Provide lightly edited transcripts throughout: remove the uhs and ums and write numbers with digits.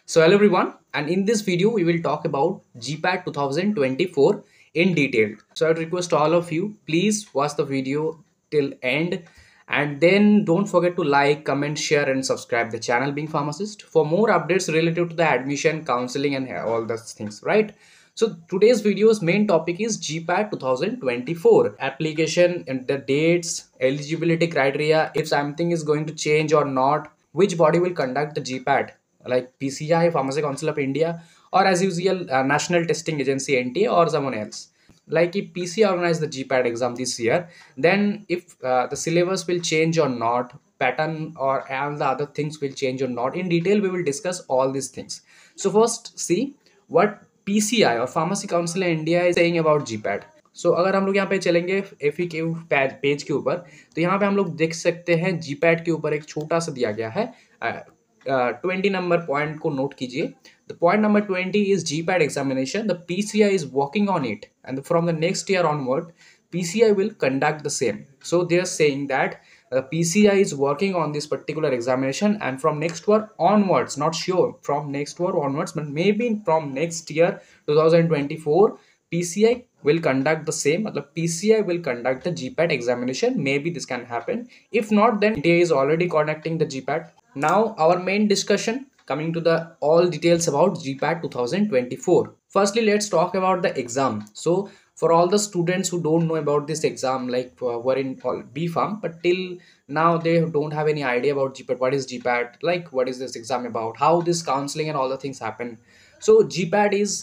So hello everyone, and in this video we will talk about GPAT 2024 in detail. So I'd request all of you, please watch the video till end, and then don't forget to like, comment, share and subscribe the channel Being Pharmacist for more updates related to the admission, counseling and all those things, right? So today's video's main topic is GPAT 2024 application and the dates, eligibility criteria, if something is going to change or not, which body will conduct the GPAT like PCI, Pharmacy Council of India, or as usual, National Testing Agency (NTA) or someone else. Like if PCI organized the GPAT exam this year, then if the syllabus will change or not, pattern or all the other things will change or not. In detail, we will discuss all these things. So first, see what PCI or Pharmacy Council of India is saying about GPAT. सो अगर हम लोग यहाँ पे चलेंगे FAQ page के ऊपर, तो यहाँ पे हम लोग देख सकते हैं जीपैट के ऊपर एक छोटा सा दिया गया है 20 नंबर पॉइंट को नोट कीजिए. The point number 20 is GPAT examination. The PCI is working on it and from the next year onward PCI will conduct the same. So they are saying that PCI is working on this particular examination, and from next year onwards, not sure from next year onwards, but maybe from next year 2024, PCI will conduct the same. मतलब PCI will conduct the GPAT examination. Maybe this can happen. If not, then India is already conducting the GPAT. Now our main discussion coming to the all details about GPAT 2024. Firstly, let's talk about the exam. So for all the students who don't know about this exam, like were in B Farm, but till now they don't have any idea about GPAT. What is GPAT? Like what is this exam about? How this counseling and all the things happen? So GPAT is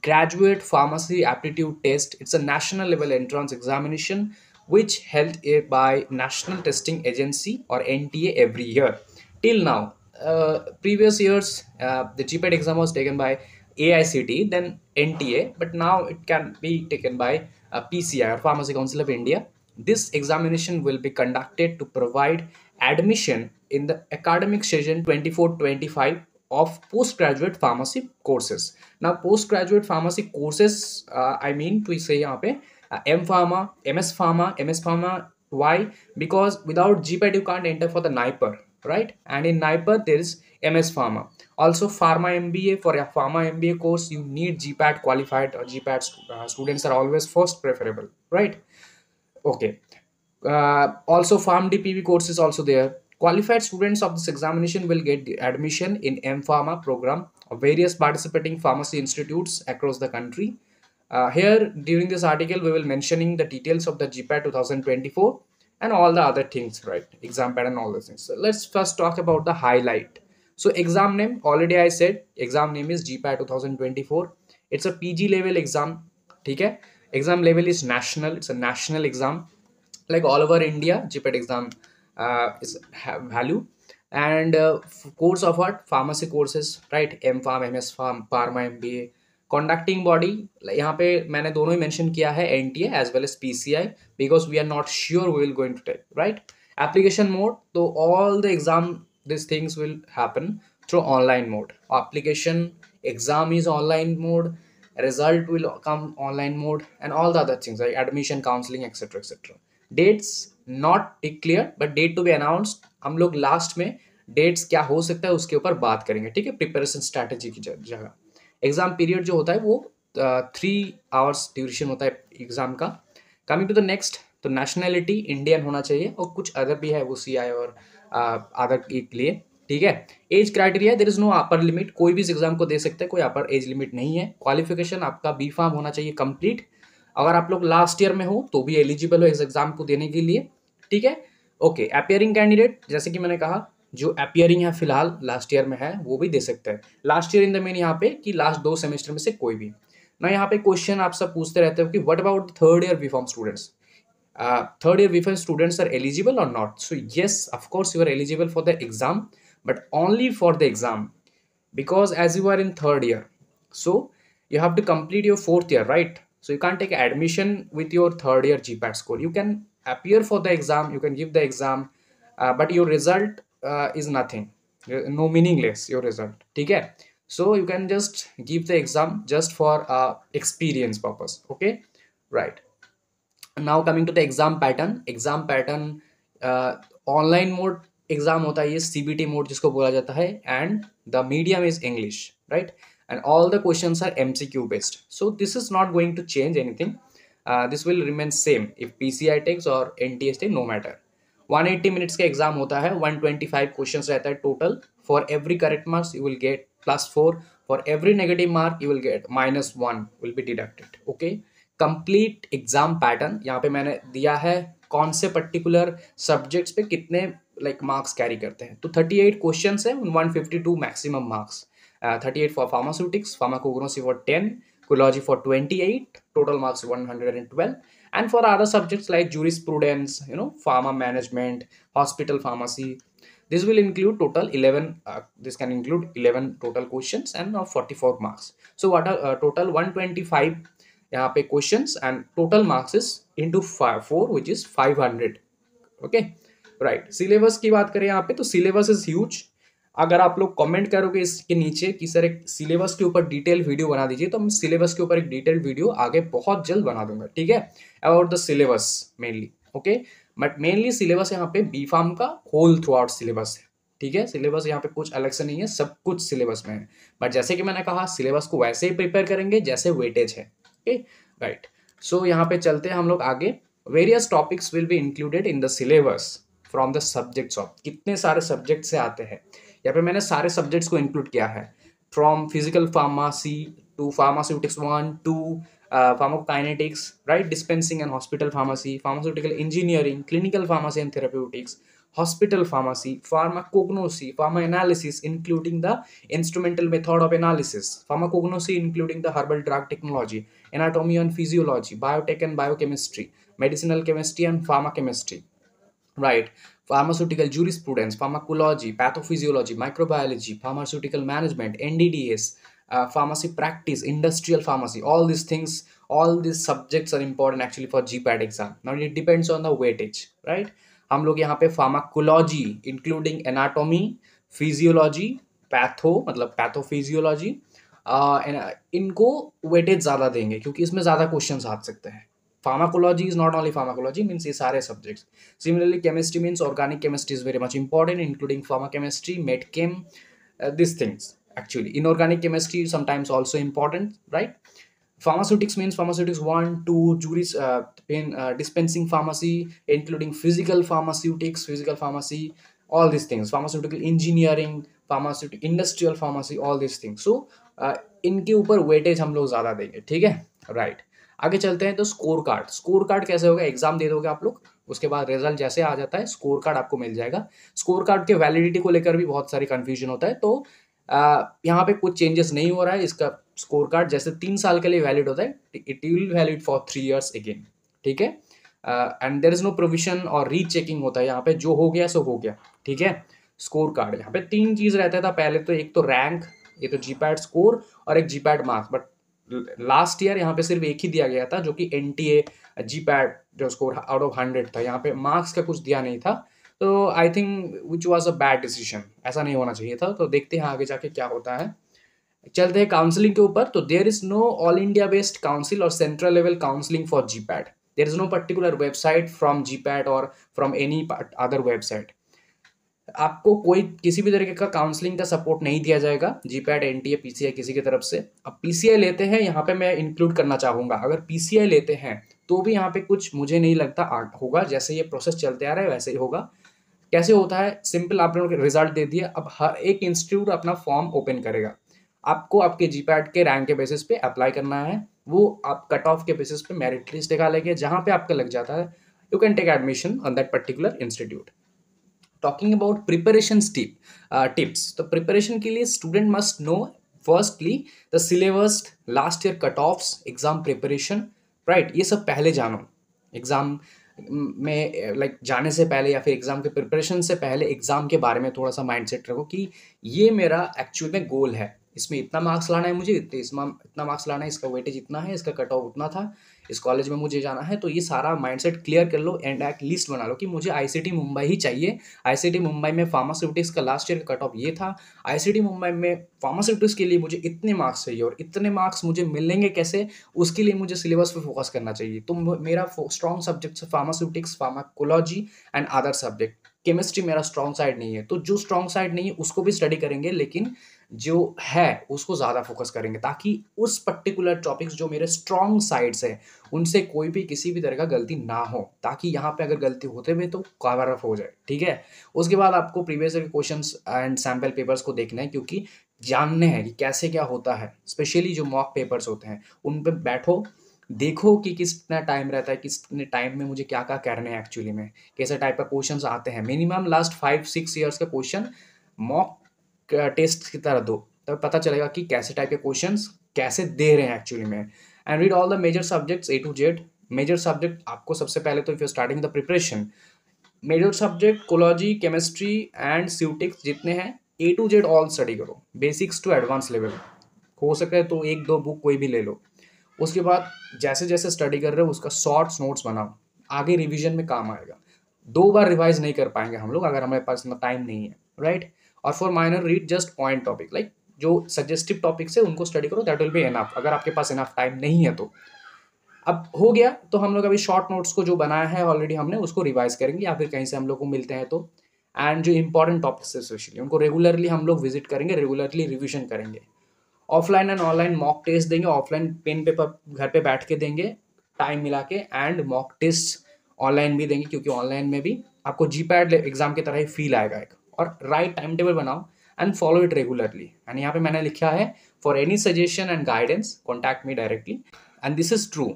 Graduate Pharmacy Aptitude Test. It's a national level entrance examination which held by National Testing Agency or NTA every year. Till now, previous years, the GPAT exam was taken by AICT, then NTA, but now it can be taken by PCI or Pharmacy Council of India. This examination will be conducted to provide admission in the academic session 24-25 of postgraduate pharmacy courses. Now, postgraduate pharmacy courses, I mean to say यहाँ पे M Pharma, MS Pharma, MS Pharma. Why? Because without GPAT you can't enter for the NIPER, right? And in NIPER there is MS Pharma. Also Pharma MBA, for a Pharma MBA course you need GPAT qualified, or GPAT students are always first preferable, right? Okay. Also PharmD PV course is also there. Qualified students of this examination will get the admission in M Pharma program of various participating pharmacy institutes across the country. Here during this article we will mentioning the details of the GPAT 2024 and all the other things, right? Exam pattern, all those things. So let's first talk about the highlight. So exam name, already I said, exam name is GPAT 2024. It's a PG level exam. Okay? Exam level is national. It's a national exam. Like all over India, GPAT exam is value. And course of what? Pharmacy courses, right? M Pharm, MS Pharm, Pharma MBA. Conducting body, यहाँ पे मैंने दोनों ही mention किया है, NTA as well as PCI, because we are not sure we will going to take, right? Application mode, so all the exam, these things will happen through online mode. Application exam is online mode, result will come online mode, and all the other things like admission, counseling, etc etc. Dates not clear, but date to be announced. हम लोग last में dates क्या हो सकता है उसके ऊपर बात करेंगे, ठीक है? प्रिपरेशन स्ट्रैटेजी की जगह एग्जाम पीरियड जो होता है वो 3 आवर्स ड्यूरेशन होता है एग्जाम का. कमिंग टू द नेक्स्ट, तो नेशनैलिटी इंडियन होना चाहिए, और कुछ अदर भी है वो CI और अदर के लिए, ठीक है? Age criteria, there is no upper limit, कोई भी इस एग्जाम को दे सकते हैं, कोई अपर एज लिमिट नहीं है. क्वालिफिकेशन आपका B Pharm होना चाहिए कंप्लीट. अगर आप लोग लास्ट ईयर में हो तो भी एलिजिबल हो इस एग्जाम को देने के लिए, ठीक है? ओके. अपियरिंग कैंडिडेट, जैसे कि मैंने कहा, जो अपियरिंग है फिलहाल लास्ट ईयर में है वो भी दे सकते हैं. Last year in the main यहाँ पे कि लास्ट 2 सेमेस्टर में से कोई भी ना. यहाँ पे क्वेश्चन आप सब पूछते रहते हो कि what about third year B Pharm students. Third year B Pharm students are eligible और not? So yes, of course you are eligible for the exam, but only for the exam, because as you are in third year, so you have to complete your fourth year, right? So you can't take admission with your third year GPAT score. You can appear for the exam, you can give the exam, but your result is nothing, no meaningless your result, okay? So you can just give the exam just for experience purpose, okay? Right. Now coming to the exam pattern. Online mode exam होता है, ये CBT mode जिसको बोला जाता है, and the medium is English, right? And all the questions are MCQ based, so this is not going to change anything. This will remain same if PCI takes or NTS take, no matter. 180 minutes का exam होता है, 125 questions रहता है total. For every correct marks you will get +4, for every negative mark you will get -1 will be deducted. Okay, complete exam pattern यहाँ पे मैंने दिया है, कौन से पर्टिकुलर सब्जेक्ट्स पे कितने मार्क्स कैरी करते हैं. तो 38 क्वेश्चन है, 152 maximum marks. 38 for pharmaceutics, pharmacognosy for 10, कोलॉजी for 28, total marks 112. And for other subjects like jurisprudence, pharma management, hospital pharmacy, this will include total 11. This can include 11 total questions and 44 marks. So what are total 125 यहाँ पे questions and total marks is into 4 which is 500. Okay, right. Syllabus की बात करें यहाँ पे, तो syllabus is huge. अगर आप लोग कमेंट करोगे इसके नीचे कि सर एक सिलेबस के ऊपर डिटेल वीडियो बना दीजिए, तो मैं सिलेबस के ऊपर एक डिटेल वीडियो आगे बहुत जल्द बना दूंगा, ठीक है, about the syllabus mainly. Okay, but mainly syllabus यहाँ पे बी फार्म का होल थ्रू आउट सिलेबस है, ठीक है. सिलेबस यहाँ पे कुछ अलग से नहीं है, सब कुछ सिलेबस में है. बट जैसे कि मैंने कहा, सिलेबस को वैसे ही प्रिपेयर करेंगे जैसे वेटेज है. Okay, right. सो यहाँ पे चलते हैं हम लोग आगे. Various topics will be included in the syllabus from the subjects of. कितने सारे सब्जेक्ट से आते हैं यहाँ पे, मैंने सारे सब्जेक्ट्स को इंक्लूड किया है. From physical pharmacy to pharmaceutics 1 two pharmacokinetics, right, dispensing and hospital pharmacy, pharmaceutical engineering, clinical pharmacy and therapeutics, hospital pharmacy, pharmacognosy, pharma analysis including the instrumental method of analysis, pharmacognosy including the herbal drug technology, anatomy and physiology, biotech and biochemistry, medicinal chemistry and pharmacochemistry, right, pharmaceutical jurisprudence, pharmacology, pathophysiology, microbiology, pharmaceutical management, NDDS, pharmacy practice, industrial pharmacy, all these things, all these subjects are important actually for GPAT exam. Now it depends on the weightage, right. हम लोग यहाँ पे pharmacology including anatomy, physiology, patho मतलब pathophysiology, इनको weightage ज़्यादा देंगे क्योंकि इसमें ज़्यादा क्वेश्चंस आ सकते हैं. Pharmacology is not only pharmacology, means ये सारे subjects. Similarly chemistry means organic chemistry is very much important including pharma chemistry, मेडकेम, this things. Actually, inorganic chemistry is sometimes also important, right? Pharmaceutics means pharmaceutics 1, 2, dispensing pharmacy, including physical pharmaceutics, physical pharmacy, all these things. Pharmaceutical engineering, pharmaceutical industrial pharmacy, all these things. So, इनके ऊपर weightage हम लोग ज़्यादा देंगे, ठीक है, right. आगे चलते हैं. तो स्कोर कार्ड. स्कोर कार्ड कैसे होगा? एग्जाम दे दोगे आप लोग, उसके बाद रिजल्ट जैसे आ जाता है स्कोर कार्ड आपको मिल जाएगा. स्कोर कार्ड के वैलिडिटी को लेकर भी बहुत सारी कंफ्यूजन होता है, तो यहाँ पे कुछ चेंजेस नहीं हो रहा है. इसका स्कोर कार्ड जैसे 3 साल के लिए वैलिड होता है, it will valid for 3 years again, ठीक है. And there is no provision और रीचेकिंग होता है यहाँ पे, जो हो गया सो हो गया, ठीक है. स्कोर कार्ड यहाँ पे 3 चीज़ रहता था पहले, तो एक तो रैंक, ये तो जीपैट स्कोर, और एक GPAT marks. But last year यहाँ पे सिर्फ एक ही दिया गया था, जो कि NTA जीपैट जो स्कोर आउट ऑफ 100 था. यहाँ पे मार्क्स का कुछ दिया नहीं था, तो I think which was a bad decision, ऐसा नहीं होना चाहिए था. तो देखते हैं आगे जाके क्या होता है. चलते हैं काउंसलिंग के ऊपर. तो there is no all India based council और central level counselling for GPAT. There is no particular website from GPAT और फ्रॉम एनी अदर वेबसाइट. आपको कोई किसी भी तरीके का काउंसलिंग का सपोर्ट नहीं दिया जाएगा जीपैट, NTA, PCI किसी की तरफ से. अब PCI लेते हैं, यहाँ पे मैं इंक्लूड करना चाहूँगा, अगर PCI लेते हैं तो भी यहाँ पे कुछ मुझे नहीं लगता होगा. जैसे ये प्रोसेस चलते आ रहा है वैसे ही होगा. कैसे होता है? सिंपल, आप लोगों के रिजल्ट दे दिए, अब हर एक इंस्टीट्यूट अपना फॉर्म ओपन करेगा. आपको आपके जीपैट के रैंक के बेसिस पे अप्लाई करना है. वो आप कट ऑफ के बेसिस पे मेरिट लिस्ट निकालेंगे, जहाँ पे आपका लग जाता है you can take admission on that particular institute. Talking about preparation tips. तो प्रिपरेशन के लिए student must know firstly the syllabus, last year cut offs, exam preparation, right. ये सब पहले जानो. एग्जाम में जाने से पहले या फिर एग्जाम के प्रिपरेशन से पहले एग्जाम के बारे में थोड़ा सा माइंडसेट रखो कि ये मेरा एक्चुअल में गोल है, इसमें इतना मार्क्स लाना है मुझे, इतना मार्क्स लाना है, इसका वेटेज इतना है, इसका कट ऑफ उतना था, इस कॉलेज में मुझे जाना है. तो ये सारा माइंडसेट क्लियर कर लो एंड एक लिस्ट बना लो कि मुझे ICT मुंबई ही चाहिए. ICT मुंबई में फार्मास्यूटिक्स का लास्ट ईयर का कट ऑफ ये था. ICT मुंबई में फार्मास्यूटिक्स के लिए मुझे इतने मार्क्स चाहिए और इतने मार्क्स मुझे मिलेंगे कैसे, उसके लिए मुझे सिलेबस पे फोकस करना चाहिए. तो मेरा स्ट्रॉन्ग सब्जेक्ट है pharmaceutics, pharmacology and other subject. Chemistry मेरा स्ट्रॉन्ग साइड नहीं है, तो जो स्ट्रॉन्ग साइड नहीं है उसको भी स्टडी करेंगे, लेकिन जो है उसको ज़्यादा फोकस करेंगे, ताकि उस पर्टिकुलर टॉपिक्स जो मेरे स्ट्रॉन्ग साइड्स है उनसे कोई भी किसी भी तरह का गलती ना हो, ताकि यहाँ पे अगर गलती होते हुए तो कवर अप हो जाए। ठीक है, उसके बाद आपको previous year questions and sample papers को देखना है, क्योंकि जानने हैं कि कैसे क्या होता है। स्पेशली जो मॉक पेपर्स होते हैं उन पे बैठो, देखो कि कितना टाइम रहता है, कितने टाइम में मुझे क्या क्या करना है एक्चुअली में, कैसे टाइप का क्वेश्चंस आते हैं। मिनिमम लास्ट 5-6 ईयर्स का क्वेश्चन मॉक टेस्ट की तरह दो, तब पता चलेगा कि कैसे टाइप के क्वेश्चंस कैसे दे रहे हैं एक्चुअली में। And read all the major subjects A to Z। Major subject आपको सबसे पहले तो if you starting the preparation, major subject कोलॉजी, केमिस्ट्री एंड स्यूटिक्स जितने हैं A to Z all study करो, बेसिक्स टू एडवांस लेवल। हो सके तो एक दो बुक कोई भी ले लो। उसके बाद जैसे जैसे स्टडी कर रहे हो उसका शॉर्ट्स नोट्स बनाओ, आगे रिवीजन में काम आएगा। 2 बार रिवाइज नहीं कर पाएंगे हम लोग अगर हमारे पास इतना टाइम नहीं है, राइट। और for minor read just point topic, like जो सजेस्टिव टॉपिक्स है उनको स्टडी करो, दैट विल बी एनफ अगर आपके पास इनफ टाइम नहीं है तो। अब हो गया तो हम लोग अभी शॉर्ट नोट्स को जो बनाया है ऑलरेडी हमने उसको रिवाइज करेंगे, या फिर कहीं से हम लोग को मिलते हैं तो। एंड जो इंपॉर्टेंट टॉपिक्स है स्पेशली उनको रेगुलरली हम लोग विजिट करेंगे, रेगुलरली रिविजन करेंगे। Offline and online mock test देंगे, ऑफलाइन पेन पेपर घर पे बैठ के देंगे टाइम मिला के, एंड मॉक टेस्ट ऑनलाइन भी देंगे, क्योंकि ऑनलाइन में भी आपको जीपैड एग्जाम की तरह ही फील आएगा एक। और राइट टाइम टेबल बनाओ and follow it regularly. And यहाँ पे मैंने लिखा है for any suggestion and guidance contact me directly, and this is true.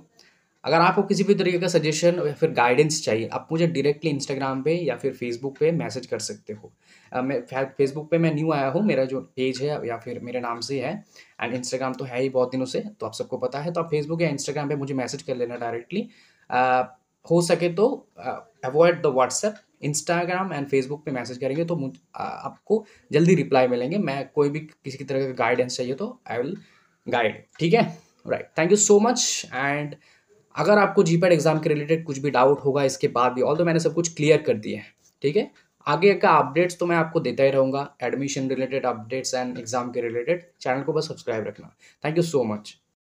अगर आपको किसी भी तरीके का सजेशन या फिर गाइडेंस चाहिए, आप मुझे डायरेक्टली इंस्टाग्राम पे या फिर फेसबुक पे मैसेज कर सकते हो। मैं फेसबुक पे मैं न्यू आया हूँ, मेरा जो पेज है या फिर मेरे नाम से है, एंड इंस्टाग्राम तो है ही बहुत दिनों से, तो आप सबको पता है। तो आप फेसबुक या इंस्टाग्राम पे मुझे मैसेज कर लेना डायरेक्टली। हो सके तो avoid the WhatsApp, Instagram and Facebook पे मैसेज करेंगे तो आपको जल्दी रिप्लाई मिलेंगे। मैं कोई भी किसी की तरह का गाइडेंस चाहिए तो आई विल गाइड, ठीक है, right. Thank you so much. And अगर आपको जीपैट एग्जाम के रिलेटेड कुछ भी डाउट होगा इसके बाद भी, ऑल तो मैंने सब कुछ क्लियर कर दिया है, ठीक है। आगे का अपडेट्स तो मैं आपको देता ही रहूँगा, admission related updates and exam के रिलेटेड। चैनल को बस सब्सक्राइब रखना। Thank you so much.